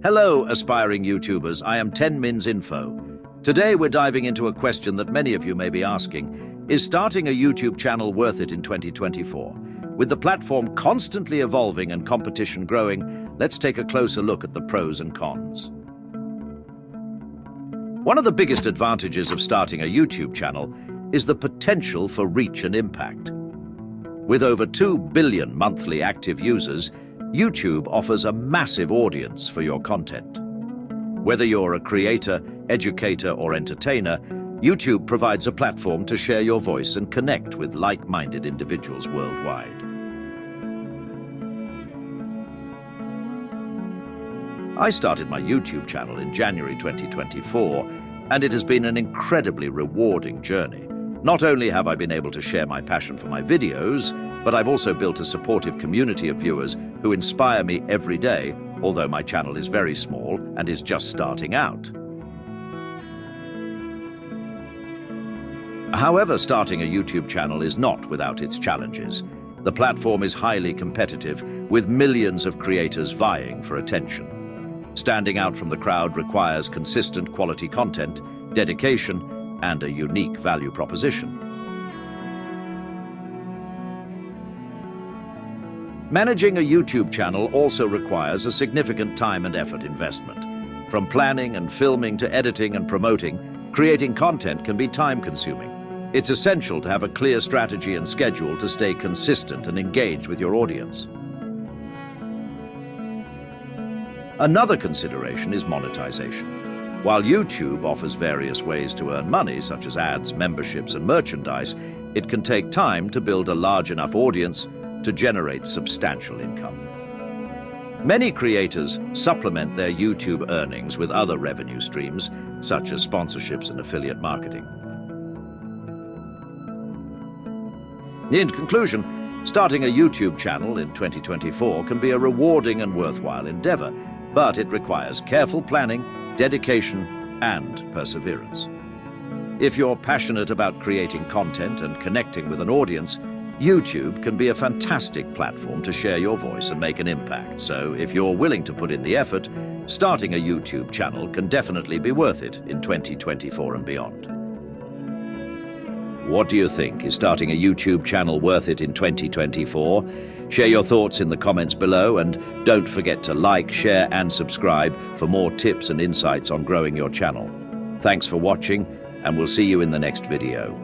Hello, aspiring YouTubers. I am 10Min's Info. Today we're diving into a question that many of you may be asking. Is starting a YouTube channel worth it in 2024? With the platform constantly evolving and competition growing, let's take a closer look at the pros and cons. One of the biggest advantages of starting a YouTube channel is the potential for reach and impact. With over 2 billion monthly active users, YouTube offers a massive audience for your content. Whether you're a creator, educator, or entertainer, YouTube provides a platform to share your voice and connect with like-minded individuals worldwide. I started my YouTube channel in January 2024, and it has been an incredibly rewarding journey. Not only have I been able to share my passion for my videos, but I've also built a supportive community of viewers who inspire me every day, although my channel is very small and is just starting out. However, starting a YouTube channel is not without its challenges. The platform is highly competitive, with millions of creators vying for attention. Standing out from the crowd requires consistent quality content, dedication, and a unique value proposition. Managing a YouTube channel also requires a significant time and effort investment. From planning and filming to editing and promoting, creating content can be time-consuming. It's essential to have a clear strategy and schedule to stay consistent and engaged with your audience. Another consideration is monetization. While YouTube offers various ways to earn money, such as ads, memberships, and merchandise, it can take time to build a large enough audience to generate substantial income. Many creators supplement their YouTube earnings with other revenue streams, such as sponsorships and affiliate marketing. In conclusion, starting a YouTube channel in 2024 can be a rewarding and worthwhile endeavor, but it requires careful planning, dedication, and perseverance. If you're passionate about creating content and connecting with an audience, YouTube can be a fantastic platform to share your voice and make an impact. So if you're willing to put in the effort, starting a YouTube channel can definitely be worth it in 2024 and beyond. What do you think? Is starting a YouTube channel worth it in 2024? Share your thoughts in the comments below, and don't forget to like, share, and subscribe for more tips and insights on growing your channel. Thanks for watching, and we'll see you in the next video.